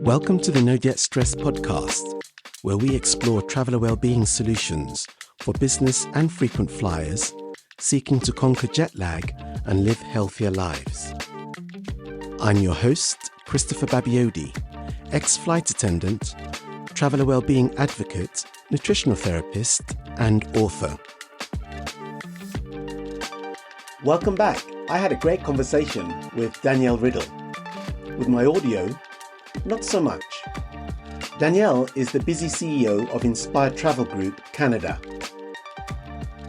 Welcome to the NoJetStress Podcast, where we explore traveler wellbeing solutions for business and frequent flyers seeking to conquer jet lag and live healthier lives. I'm your host, Christopher Babayode, ex-flight attendant, traveler wellbeing advocate, nutritional therapist, and author. Welcome back. I had a great conversation with Danielle Riddle. With my audio, not so much. Danielle is the busy CEO of Inspired Travel Group, Canada.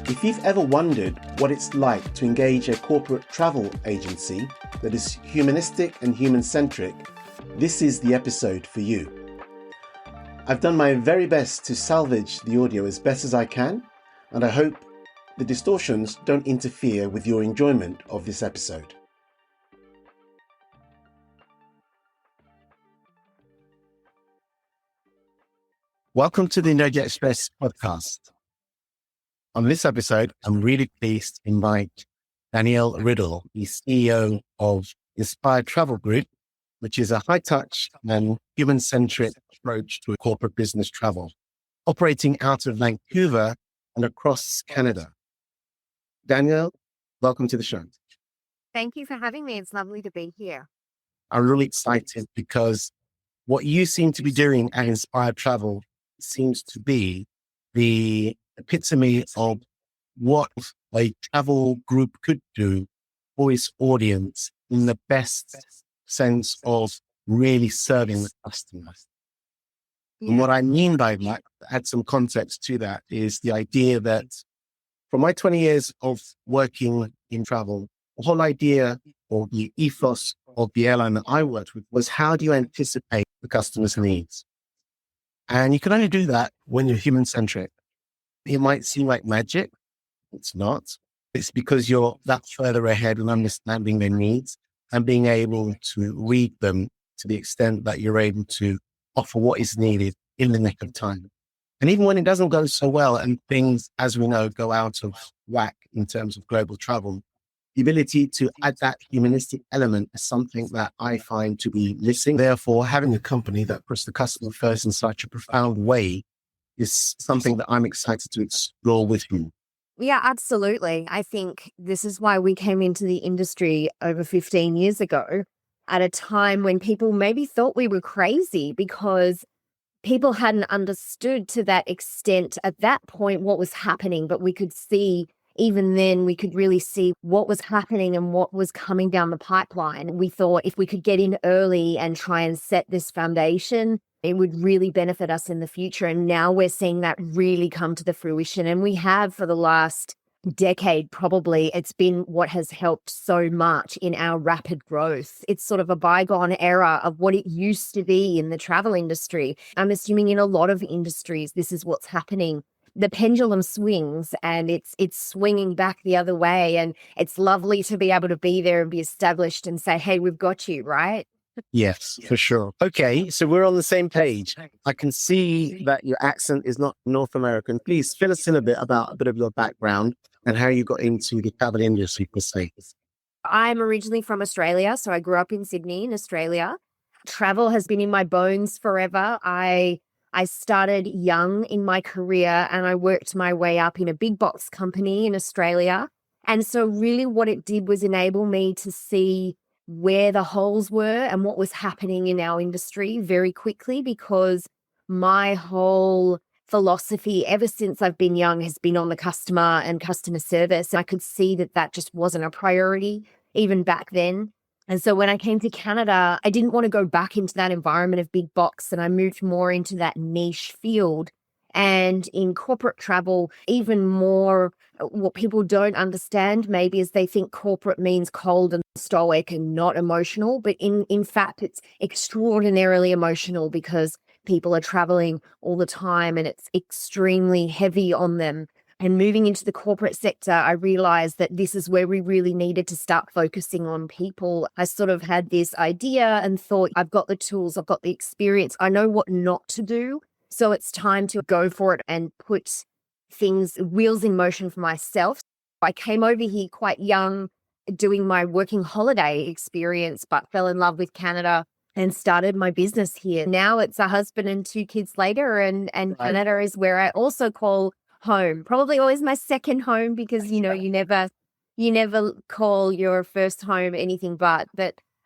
If you've ever wondered what it's like to engage a corporate travel agency that is humanistic and human-centric, this is the episode for you. I've done my very best to salvage the audio as best as I can, and I hope the distortions don't interfere with your enjoyment of this episode. Welcome to the NoJetStress Podcast. On this episode, I'm really pleased to invite Danielle Riddle, the CEO of Inspired Travel Group, which is a high-touch and human-centric approach to corporate business travel, operating out of Vancouver and across Canada. Danielle, welcome to the show. Thank you for having me. It's lovely to be here. I'm really excited because what you seem to be doing at Inspired Travel seems to be the epitome of what a travel group could do for its audience in the best sense of really serving the customer. And what I mean by that, to add some context to that, is the idea that from my 20 years of working in travel, the whole idea or the ethos of the airline that I worked with was, how do you anticipate the customer's needs? And you can only do that when you're human-centric. It might seem like magic. It's not. It's because you're that further ahead in understanding their needs and being able to read them to the extent that you're able to offer what is needed in the nick of time. And even when it doesn't go so well and things, as we know, go out of whack in terms of global travel, the ability to add that humanistic element is something that I find to be missing. Therefore, having a company that puts the customer first in such a profound way is something that I'm excited to explore with you. Yeah, absolutely. I think this is why we came into the industry over 15 years ago at a time when people maybe thought we were crazy because people hadn't understood to that extent at that point what was happening, but we could see. Even then, we could really see what was happening and what was coming down the pipeline. We thought if we could get in early and try and set this foundation, it would really benefit us in the future. And now we're seeing that really come to the fruition. And we have for the last decade, probably. It's been what has helped so much in our rapid growth. It's sort of a bygone era of what it used to be in the travel industry. I'm assuming in a lot of industries, this is what's happening. The pendulum swings and it's swinging back the other way. And it's lovely to be able to be there and be established and say, hey, we've got you, right? Yes, for sure. Okay, so we're on the same page. I can see that your accent is not North American. Please fill us in a bit of your background and how you got into the travel industry per se. I'm originally from Australia. So I grew up in Sydney in Australia. Travel has been in my bones forever. I started young in my career and I worked my way up in a big box company in Australia. And so really what it did was enable me to see where the holes were and what was happening in our industry very quickly, because my whole philosophy ever since I've been young has been on the customer and customer service. And I could see that that just wasn't a priority even back then. And so when I came to Canada, I didn't want to go back into that environment of big box, and I moved more into that niche field. And in corporate travel, even more, what people don't understand maybe is they think corporate means cold and stoic and not emotional. But in fact, it's extraordinarily emotional because people are traveling all the time and it's extremely heavy on them. And moving into the corporate sector, I realized that this is where we really needed to start focusing on people. I sort of had this idea and thought, I've got the tools, I've got the experience, I know what not to do. So it's time to go for it and put wheels in motion for myself. I came over here quite young, doing my working holiday experience, but fell in love with Canada and started my business here. Now it's a husband and 2 kids later, and Canada is where I also call home. Probably always my second home because, you never call your first home anything but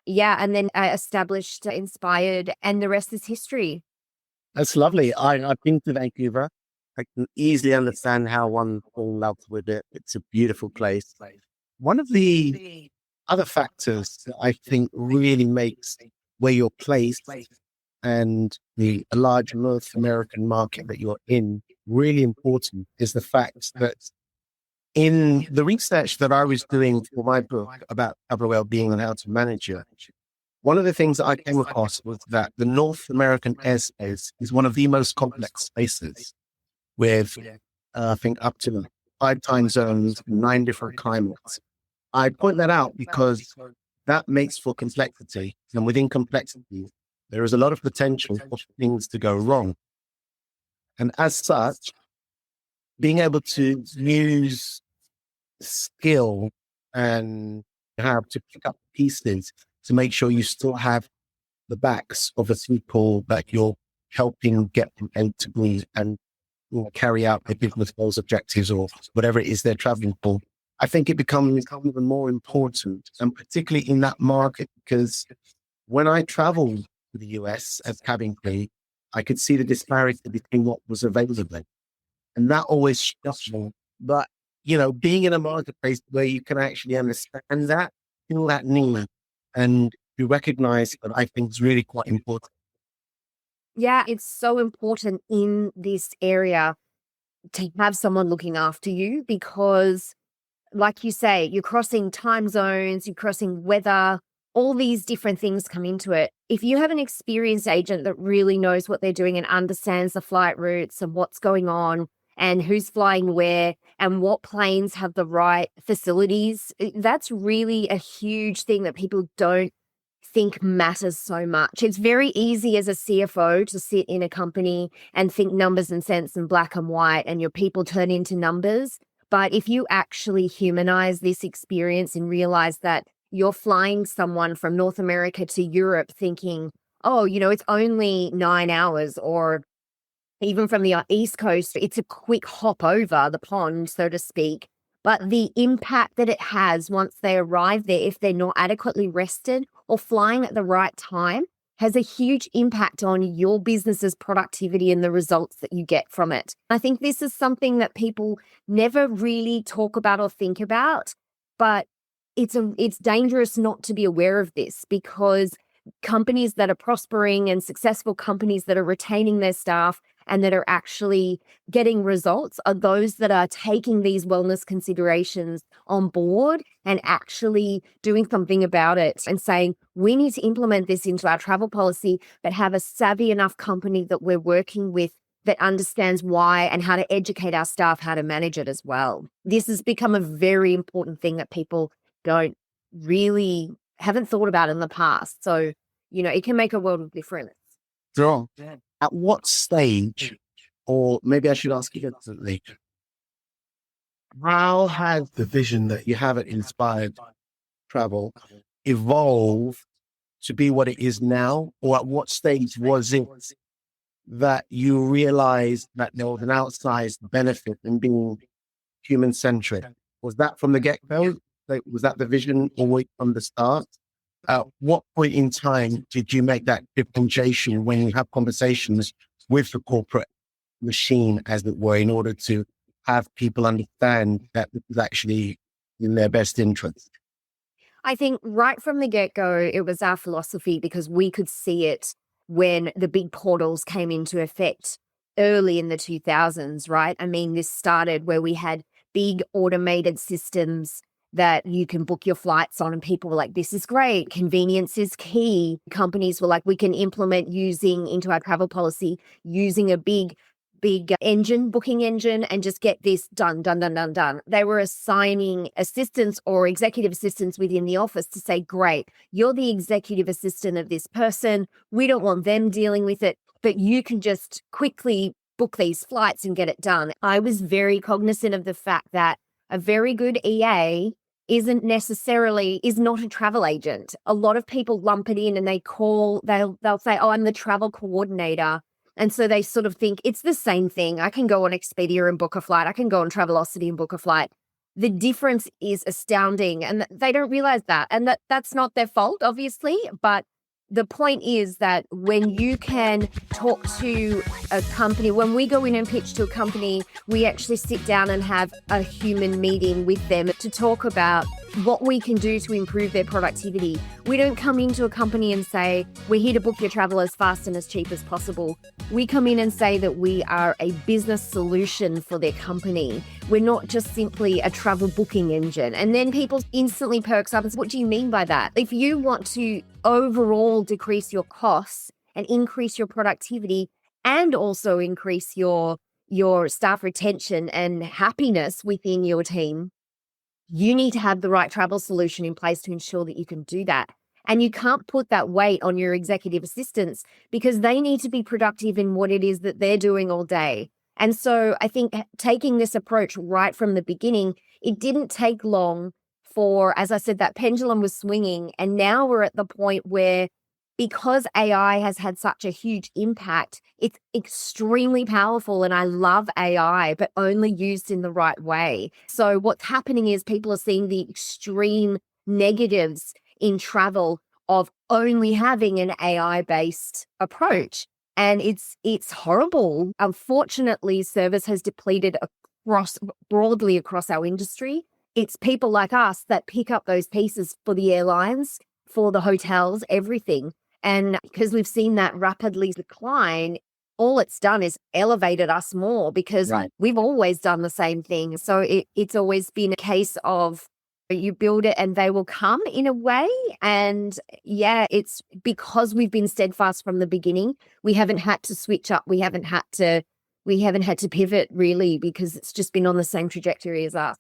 yeah. And then I established Inspired, and the rest is history. That's lovely. I've been to Vancouver. I can easily understand how one falls in love with it. It's a beautiful place. One of the other factors that I think really makes where you're placed and the large North American market that you're in really important is the fact that in the research that I was doing for my book about travel well-being and how to manage it, one of the things that I came across was that the North American airspace is one of the most complex spaces with, I think, up to 5 time zones, 9 different climates. I point that out because that makes for complexity. And within complexity, there is a lot of potential for things to go wrong. And as such, being able to use skill and how to pick up pieces to make sure you still have the backs of the people that you're helping get from A to B and carry out their business goals, objectives, or whatever it is they're traveling for. I think it becomes even more important, and particularly in that market, because when I traveled to the US as cabin crew, I could see the disparity between what was available. And that always struck me. But, being in a marketplace where you can actually understand that, feel that need, and you recognize that I think is really quite important. Yeah, it's so important in this area to have someone looking after you because, like you say, you're crossing time zones, you're crossing weather, all these different things come into it. If you have an experienced agent that really knows what they're doing and understands the flight routes and what's going on and who's flying where and what planes have the right facilities, that's really a huge thing that people don't think matters so much. It's very easy as a CFO to sit in a company and think numbers and cents and black and white, and your people turn into numbers. But if you actually humanize this experience and realize that you're flying someone from North America to Europe thinking, oh, it's only 9 hours, or even from the East Coast, it's a quick hop over the pond, so to speak. But the impact that it has once they arrive there, if they're not adequately rested or flying at the right time, has a huge impact on your business's productivity and the results that you get from it. I think this is something that people never really talk about or think about, but it's dangerous not to be aware of this, because companies that are prospering and successful companies that are retaining their staff and that are actually getting results are those that are taking these wellness considerations on board and actually doing something about it and saying, we need to implement this into our travel policy, but have a savvy enough company that we're working with that understands why and how to educate our staff how to manage it as well. This has become a very important thing that people haven't thought about in the past. So, it can make a world of difference. Sure. At what stage, or maybe I should ask you differently, how has the vision that you have at Inspired Travel evolved to be what it is now? Or at what stage was it that you realized that there was an outsized benefit in being human-centric? Was that from the get-go? Was that the vision always from the start? At what point in time did you make that differentiation when you have conversations with the corporate machine, as it were, in order to have people understand that this is actually in their best interest? I think right from the get-go, it was our philosophy, because we could see it when the big portals came into effect early in the 2000s, right? I mean, this started where we had big automated systems that you can book your flights on, and people were like, this is great. Convenience is key. Companies were like, we can implement using into our travel policy, using a big booking engine, and just get this done. They were assigning assistants or executive assistants within the office to say, great, you're the executive assistant of this person. We don't want them dealing with it, but you can just quickly book these flights and get it done. I was very cognizant of the fact that a very good EA is not a travel agent. A lot of people lump it in and they'll say, oh, I'm the travel coordinator. And so they sort of think it's the same thing. I can go on Expedia and book a flight. I can go on Travelocity and book a flight. The difference is astounding, and they don't realize that. And that's not their fault, obviously. But the point is that when you can talk to a company, when we go in and pitch to a company, we actually sit down and have a human meeting with them to talk about what we can do to improve their productivity. We don't come into a company and say, we're here to book your travel as fast and as cheap as possible. We come in and say that we are a business solution for their company. We're not just simply a travel booking engine. And then people instantly perks up and say, what do you mean by that? If you want to overall decrease your costs and increase your productivity and also increase your staff retention and happiness within your team, you need to have the right travel solution in place to ensure that you can do that. And you can't put that weight on your executive assistants because they need to be productive in what it is that they're doing all day. And so I think taking this approach right from the beginning, it didn't take long for, as I said, that pendulum was swinging. And now we're at the point where, because AI has had such a huge impact, it's extremely powerful. And I love AI, but only used in the right way. So what's happening is people are seeing the extreme negatives in travel of only having an AI-based approach. And it's horrible. Unfortunately, service has depleted broadly across our industry. It's people like us that pick up those pieces for the airlines, for the hotels, everything. And because we've seen that rapidly decline, all it's done is elevated us more because we've always done the same thing. So it's always been a case of you build it and they will come in a way. And yeah, it's because we've been steadfast from the beginning. We haven't had to switch up. We haven't had to pivot really because it's just been on the same trajectory as us.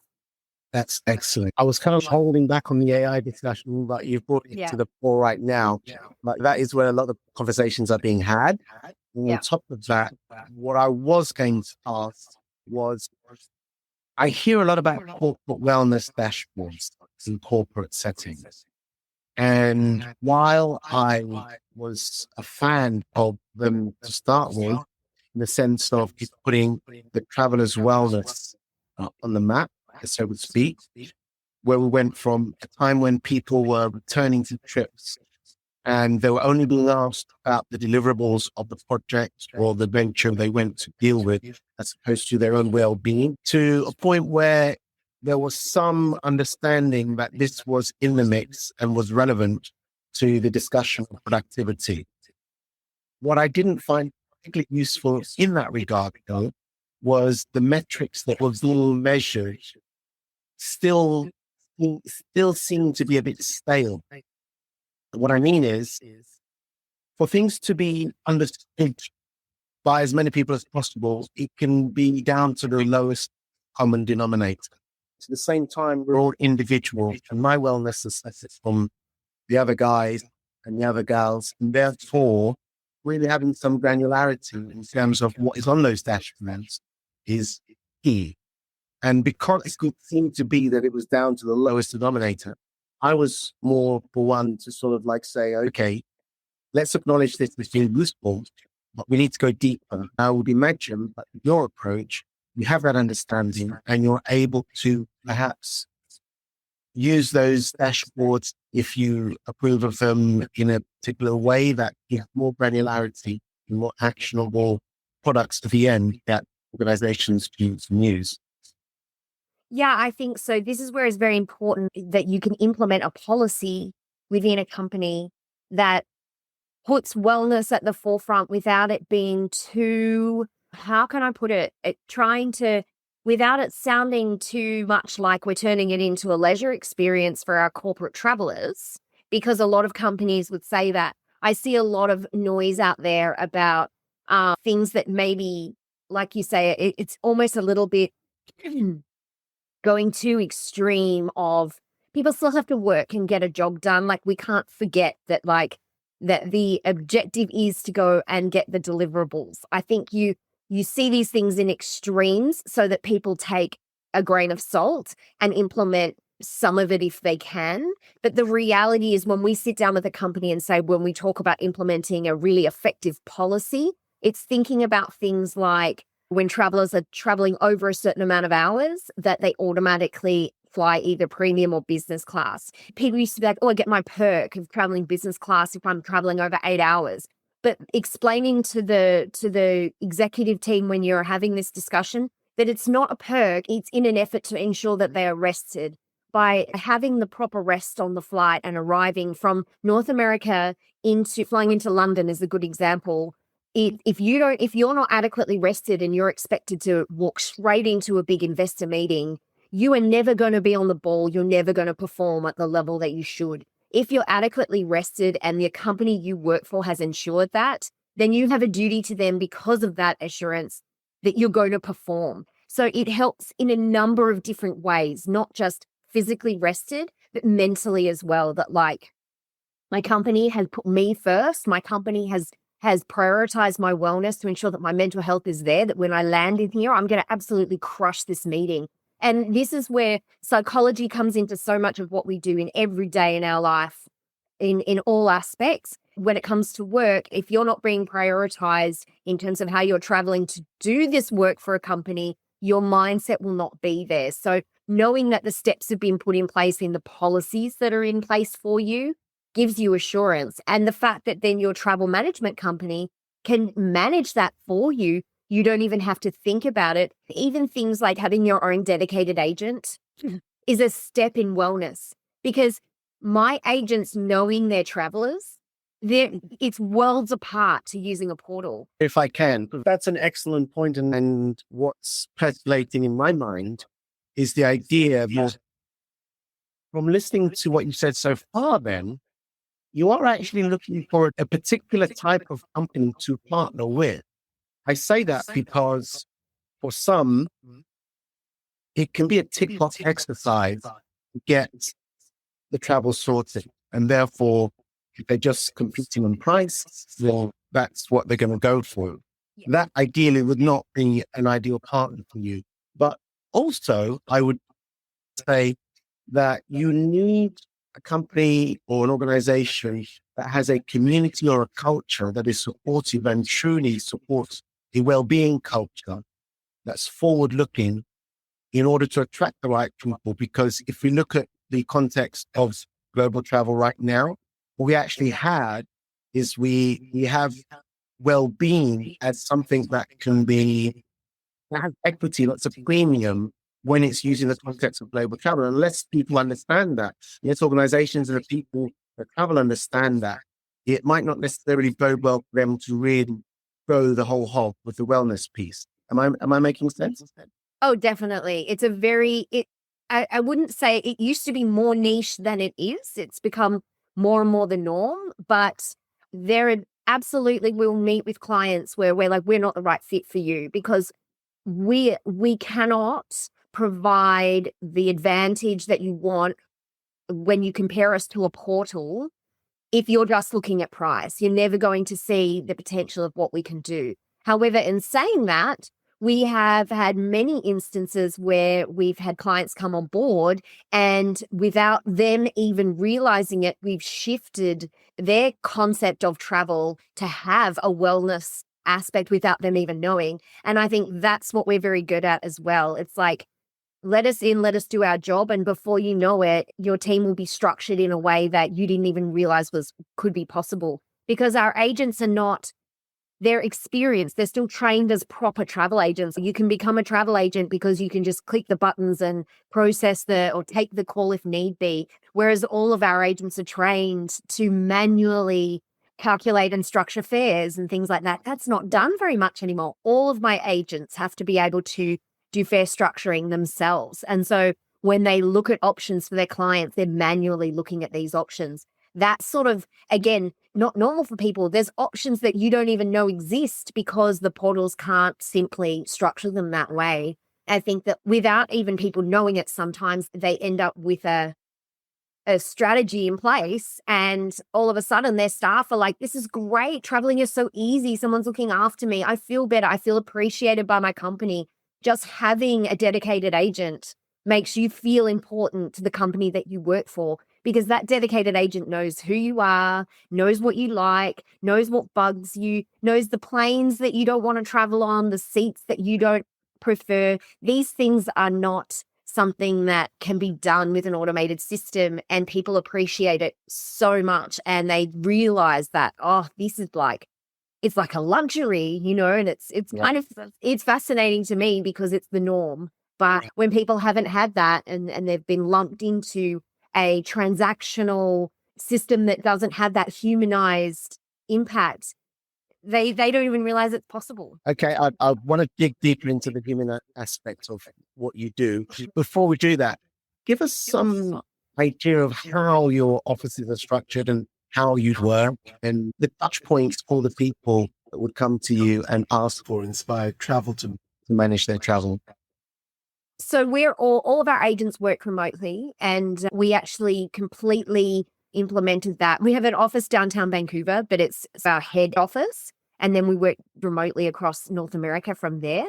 That's excellent. I was kind of holding back on the AI discussion, but you've brought it to the fore right now. But that is where a lot of conversations are being had. And on top of that, what I was going to ask was, I hear a lot about corporate wellness dashboards in corporate settings. And while I was a fan of them to start with, in the sense of putting the traveler's wellness on the map, so to speak, where we went from a time when people were returning to trips and they were only being asked about the deliverables of the project or the venture they went to deal with, as opposed to their own well-being, to a point where there was some understanding that this was in the mix and was relevant to the discussion of productivity. What I didn't find particularly useful in that regard, though, was the metrics that were being measured still seem to be a bit stale. What I mean is, for things to be understood by as many people as possible, it can be down to the lowest common denominator. At the same time, we're all individuals, and my wellness is from the other guys and the other gals, and therefore really having some granularity in terms of what is on those dashboards is key. And because it could seem to be that it was down to the lowest denominator, I was more for one to sort of like say, okay, let's acknowledge this as being useful, but we need to go deeper. I would imagine that with your approach, you have that understanding and you're able to perhaps use those dashboards, if you approve of them, in a particular way that gives more granularity and more actionable products to the end that organizations can use. Yeah, I think so. This is where it's very important that you can implement a policy within a company that puts wellness at the forefront without it being too, how can I put it? Without it sounding too much like we're turning it into a leisure experience for our corporate travelers, because a lot of companies would say that. I see a lot of noise out there about things that maybe, like you say, it's almost a little bit going too extreme of people still have to work and get a job done. Like, we can't forget that, that the objective is to go and get the deliverables. I think you see these things in extremes so that people take a grain of salt and implement some of it if they can. But the reality is when we sit down with a company and say, when we talk about implementing a really effective policy, it's thinking about things like when travelers are traveling over a certain amount of hours, that they automatically fly either premium or business class. People used to be like, oh, I get my perk of traveling business class if I'm traveling over 8 hours. But explaining to the executive team when you're having this discussion that it's not a perk, it's in an effort to ensure that they are rested. By having the proper rest on the flight and arriving from North America flying into London is a good example. If you're not adequately rested and you're expected to walk straight into a big investor meeting, you are never going to be on the ball. You're never going to perform at the level that you should. If you're adequately rested and the company you work for has ensured that, then you have a duty to them because of that assurance that you're going to perform. So it helps in a number of different ways, not just physically rested, but mentally as well, that like my company has put me first. My company has prioritized my wellness to ensure that my mental health is there, that when I land in here, I'm going to absolutely crush this meeting. And this is where psychology comes into so much of what we do in every day in our life, in all aspects. When it comes to work, if you're not being prioritized in terms of how you're traveling to do this work for a company, your mindset will not be there. So knowing that the steps have been put in place in the policies that are in place for you gives you assurance. And the fact that then your travel management company can manage that for you, you don't even have to think about it. Even things like having your own dedicated agent is a step in wellness, because my agents knowing their travelers, it's worlds apart to using a portal. If I can, that's an excellent point. And what's percolating in my mind is the idea of, from listening to what you said so far, then you are actually looking for a particular type of company to partner with. I say that because for some, it can be a tick box exercise to get the travel sorted. And therefore, if they're just competing on price, well, that's what they're going to go for. Yeah. That ideally would not be an ideal partner for you. But also, I would say that you need a company or an organization that has a community or a culture that is supportive and truly supports a well-being culture that's forward-looking in order to attract the right people. Because if we look at the context of global travel right now, what we actually had is we have well-being as something that can be has equity, that's a premium when it's using the context of global travel. Unless people understand that, unless organizations and the people that travel understand that, it might not necessarily bode well for them to really grow the whole hog with the wellness piece. Am I making sense? Oh, definitely. It's I wouldn't say it used to be more niche than it is. It's become more and more the norm, but absolutely we'll meet with clients where we're like, we're not the right fit for you because we cannot provide the advantage that you want when you compare us to a portal. If you're just looking at price, you're never going to see the potential of what we can do. However, in saying that, we have had many instances where we've had clients come on board and without them even realizing it, we've shifted their concept of travel to have a wellness aspect without them even knowing. And I think that's what we're very good at as well. It's like, let us in, let us do our job. And before you know it, your team will be structured in a way that you didn't even realize could be possible, because our agents are not, they're experienced. They're still trained as proper travel agents. You can become a travel agent because you can just click the buttons and process or take the call if need be. Whereas all of our agents are trained to manually calculate and structure fares and things like that. That's not done very much anymore. All of my agents have to be able to do fare structuring themselves. And so when they look at options for their clients, they're manually looking at these options. That's sort of, again, not normal for people. There's options that you don't even know exist because the portals can't simply structure them that way. I think that without even people knowing it, sometimes they end up with a strategy in place and all of a sudden their staff are like, this is great. Traveling is so easy. Someone's looking after me. I feel better. I feel appreciated by my company. Just having a dedicated agent makes you feel important to the company that you work for, because that dedicated agent knows who you are, knows what you like, knows what bugs you, knows the planes that you don't want to travel on, the seats that you don't prefer. These things are not something that can be done with an automated system, and people appreciate it so much, and they realize that, oh, this is like, it's like a luxury, and it's kind of, it's fascinating to me because it's the norm. But when people haven't had that and they've been lumped into a transactional system that doesn't have that humanized impact, they don't even realize it's possible. Okay, I want to dig deeper into the human aspect of what you do. Before we do that, give us some idea of how your offices are structured and how you'd work and the touch points for the people that would come to you and ask for inspired travel to manage their travel. So we're all of our agents work remotely, and we actually completely implemented that. We have an office downtown Vancouver, but it's our head office. And then we work remotely across North America from there.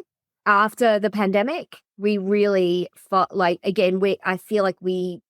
After the pandemic, we really felt like, again, I feel like we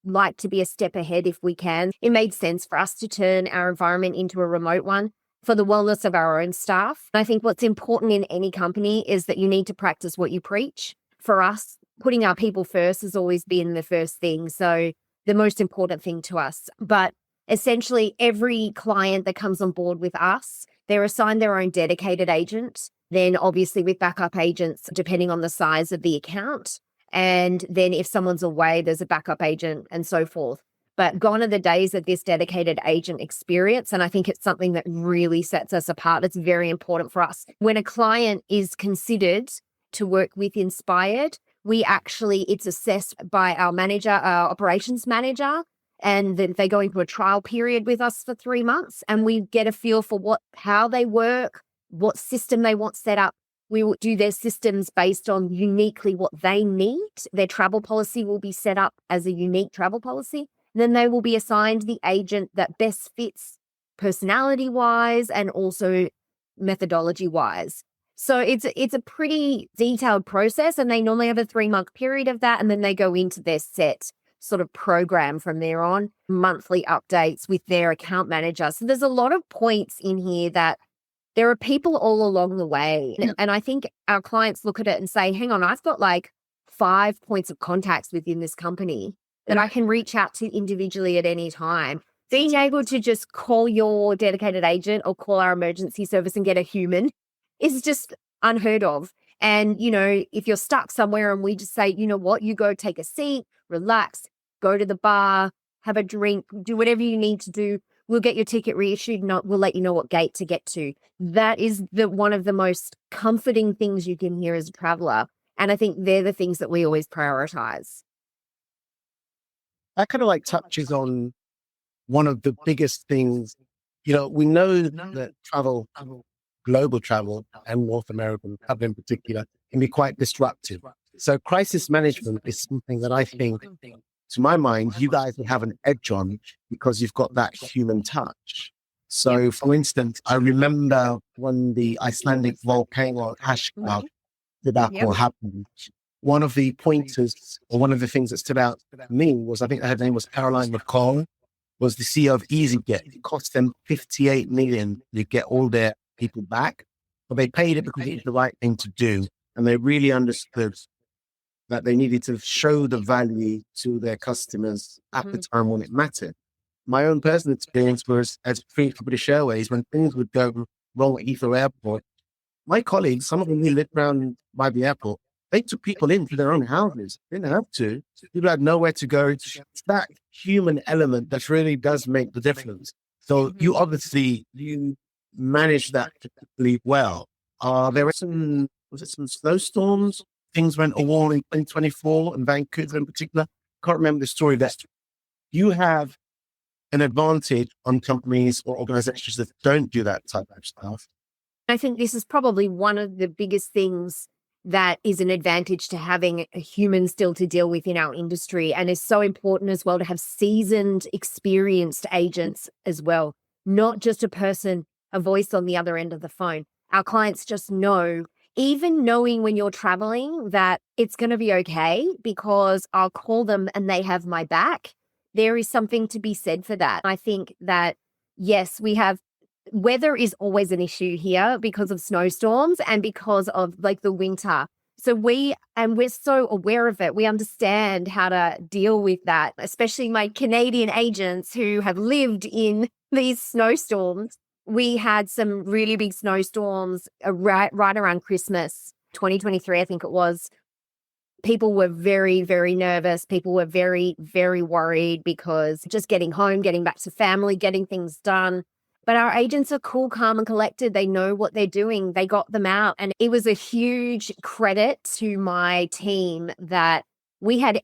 like to be a step ahead if we can. It made sense for us to turn our environment into a remote one for the wellness of our own staff. I think what's important in any company is that you need to practice what you preach. For us, putting our people first has always been the first thing. So the most important thing to us. But essentially, every client that comes on board with us, they're assigned their own dedicated agent. Then obviously with backup agents, depending on the size of the account. And then if someone's away, there's a backup agent and so forth. But gone are the days of this dedicated agent experience. And I think it's something that really sets us apart. It's very important for us. When a client is considered to work with Inspired, it's assessed by our manager, our operations manager, and then they go into a trial period with us for 3 months, and we get a feel for how they work, what system they want set up. We will do their systems based on uniquely what they need. Their travel policy will be set up as a unique travel policy. Then they will be assigned the agent that best fits personality-wise and also methodology-wise. So it's a pretty detailed process, and they normally have a 3-month period of that, and then they go into their set sort of program from there on, monthly updates with their account manager. So there's a lot of points in here that there are people all along the way. And I think our clients look at it and say, hang on, I've got like 5 points of contacts within this company that I can reach out to individually at any time. Being able to just call your dedicated agent or call our emergency service and get a human is just unheard of. And, if you're stuck somewhere and we just say, you know what, you go take a seat, relax, go to the bar, have a drink, do whatever you need to do. We'll get your ticket reissued and we'll let you know what gate to get to. That is one of the most comforting things you can hear as a traveler. And I think they're the things that we always prioritize. That kind of touches on one of the biggest things. We know that global travel and North American travel in particular can be quite disruptive. So crisis management is something that I think, to my mind, you guys have an edge on because you've got that human touch. So for instance, I remember when the Icelandic volcano ash cloud debacle happened, one of the pointers or one of the things that stood out to me was, I think her name was Caroline McCall, was the CEO of EasyJet. It cost them $58 million to get all their people back, but they paid it because it was the right thing to do. And they really understood that they needed to show the value to their customers at the time when it mattered. My own personal experience was as free for British Airways, when things would go wrong at Heathrow Airport, my colleagues, some of them who lived around by the airport, they took people into their own houses. They didn't have to. People had nowhere to go. It's that human element that really does make the difference. So you manage that particularly well. There were some snowstorms? Things went wrong in 2024 in Vancouver in particular. Can't remember the story. That you have an advantage on companies or organizations that don't do that type of stuff. I think this is probably one of the biggest things that is an advantage to having a human still to deal with in our industry, and is so important as well to have seasoned, experienced agents as well, not just a voice on the other end of the phone. Our clients just know even knowing when you're traveling that it's going to be okay because I'll call them and they have my back, there is something to be said for that. I think that, yes, weather is always an issue here because of snowstorms and because of like the winter. So we're so aware of it. We understand how to deal with that, especially my Canadian agents who have lived in these snowstorms. We had some really big snowstorms right around Christmas, 2023, I think it was. People were very, very nervous. People were very, very worried because just getting home, getting back to family, getting things done. But our agents are cool, calm, and collected. They know what they're doing. They got them out. And it was a huge credit to my team that we had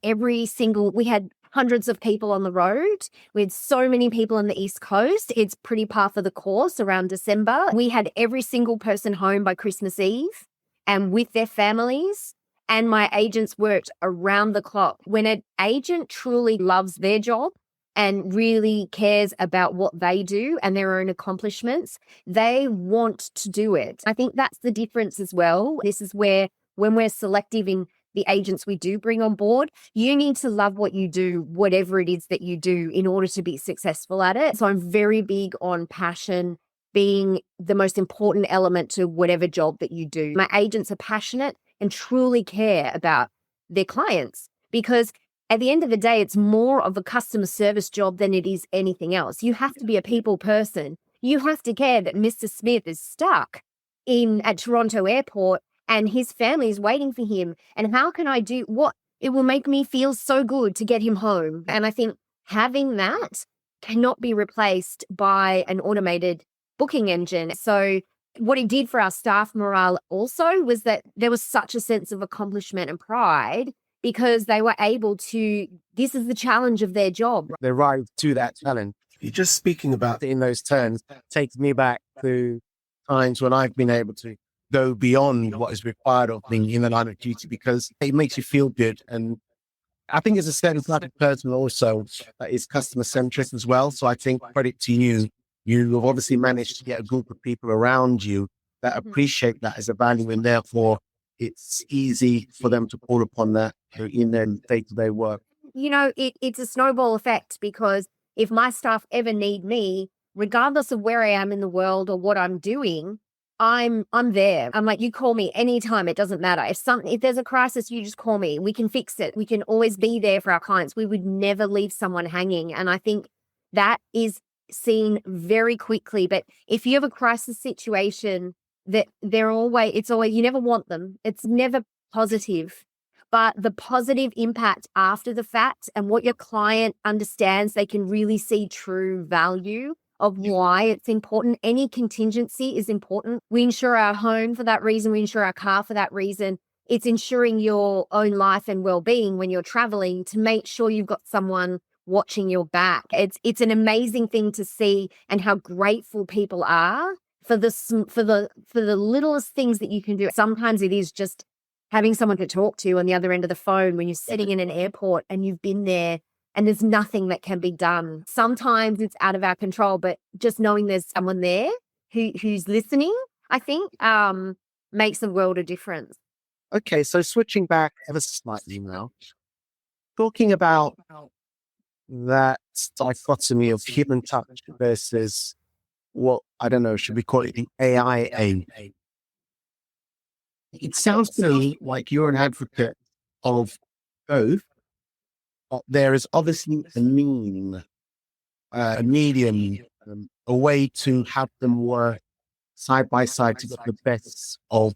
hundreds of people on the road. We had so many people on the East Coast. It's pretty par for the course around December. We had every single person home by Christmas Eve and with their families. And my agents worked around the clock. When an agent truly loves their job and really cares about what they do and their own accomplishments, they want to do it. I think that's the difference as well. This is where, when we're selective in the agents we do bring on board, you need to love what you do, whatever it is that you do, in order to be successful at it. So I'm very big on passion being the most important element to whatever job that you do. My agents are passionate and truly care about their clients, because at the end of the day, it's more of a customer service job than it is anything else. You have to be a people person. You have to care that Mr. Smith is stuck at Toronto Airport and his family is waiting for him. And how can I do what? It will make me feel so good to get him home. And I think having that cannot be replaced by an automated booking engine. So what it did for our staff morale also was that there was such a sense of accomplishment and pride because they were able to, this is the challenge of their job. They rise to that challenge. You're just speaking about it in those terms takes me back to times when I've been able to go beyond what is required of me in the line of duty because it makes you feel good. And I think it's a certain type of person also that is customer centric as well. So I think credit to you. You have obviously managed to get a group of people around you that appreciate that as a value, and therefore it's easy for them to call upon that in their day-to-day work. You know, it's a snowball effect, because if my staff ever need me, regardless of where I am in the world or what I'm doing, I'm there. I'm like, you call me anytime. It doesn't matter. If there's a crisis, you just call me. We can fix it. We can always be there for our clients. We would never leave someone hanging. And I think that is seen very quickly. But if you have a crisis situation, that it's always, you never want them. It's never positive. But the positive impact after the fact and what your client understands, they can really see true value of why it's important. Any contingency is important. We insure our home for that reason. We insure our car for that reason. It's ensuring your own life and well-being when you're traveling to make sure you've got someone watching your back. It's an amazing thing to see, and how grateful people are for the littlest things that you can do. Sometimes it is just having someone to talk to on the other end of the phone when you're sitting in an airport and you've been there and there's nothing that can be done. Sometimes it's out of our control, but just knowing there's someone there who's listening, I think, makes a world of difference. Okay, so switching back ever so slightly now, talking about that dichotomy of human touch versus what, I don't know, should we call it the AI aid? It sounds to me like you're an advocate of both. There is obviously a medium, a way to have them work side by side to get the best of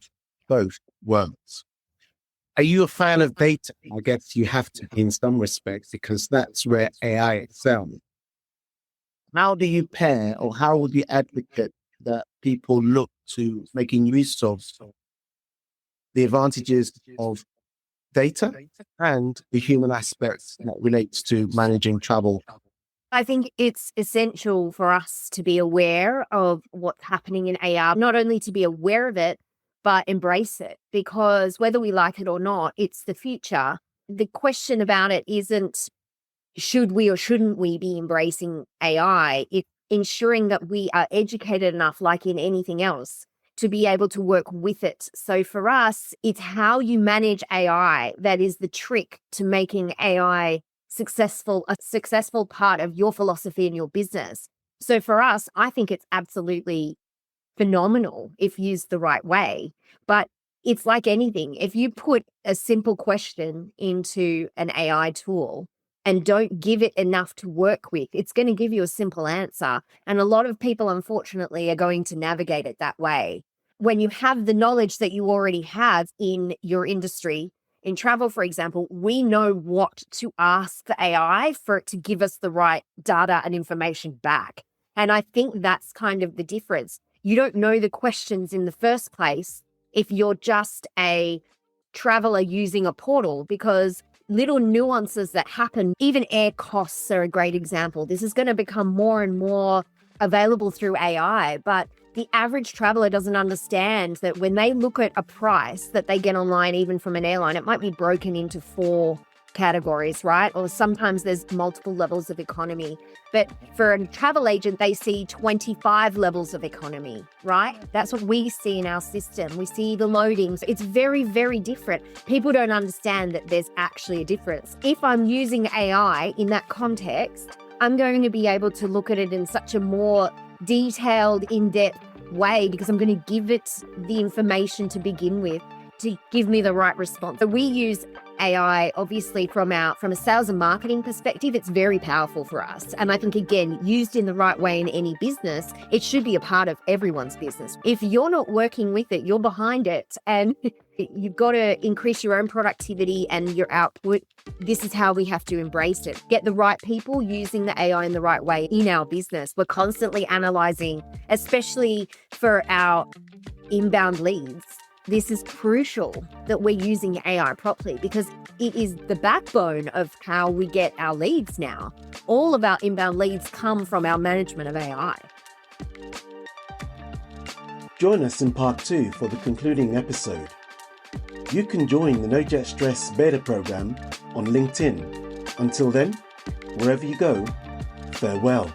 both worlds. Are you a fan of data? I guess you have to be in some respects, because that's where AI excels. How do you pair, or how would you advocate that people look to making use of the advantages of data and the human aspects that relates to managing travel? I think it's essential for us to be aware of what's happening in AR, not only to be aware of it, but embrace it, because whether we like it or not, it's the future. The question about it isn't should we or shouldn't we be embracing AI. It's ensuring that we are educated enough, like in anything else, to be able to work with it. So for us, it's how you manage AI that is the trick to making AI successful, a successful part of your philosophy and your business. So for us, I think it's absolutely phenomenal if used the right way. But it's like anything. If you put a simple question into an AI tool and don't give it enough to work with, it's going to give you a simple answer. And a lot of people, unfortunately, are going to navigate it that way. When you have the knowledge that you already have in your industry, in travel, for example, we know what to ask the AI for it to give us the right data and information back. And I think that's kind of the difference. You don't know the questions in the first place if you're just a traveler using a portal, because little nuances that happen, even air costs are a great example. This is going to become more and more available through AI, but the average traveler doesn't understand that when they look at a price that they get online, even from an airline, it might be broken into 4 categories, right? Or sometimes there's multiple levels of economy. But for a travel agent, they see 25 levels of economy, right? That's what we see in our system. We see the loadings. It's very, very different. People don't understand that there's actually a difference. If I'm using AI in that context, I'm going to be able to look at it in such a more detailed, in-depth way, because I'm going to give it the information to begin with to give me the right response. So we use AI, obviously, from a sales and marketing perspective. It's very powerful for us. And I think, again, used in the right way in any business, it should be a part of everyone's business. If you're not working with it, you're behind it, and you've got to increase your own productivity and your output. This is how we have to embrace it. Get the right people using the AI in the right way in our business. We're constantly analyzing, especially for our inbound leads. This is crucial that we're using AI properly, because it is the backbone of how we get our leads now. All of our inbound leads come from our management of AI. Join us in part 2 for the concluding episode. You can join the NoJetStress beta program on LinkedIn. Until then, wherever you go, farewell.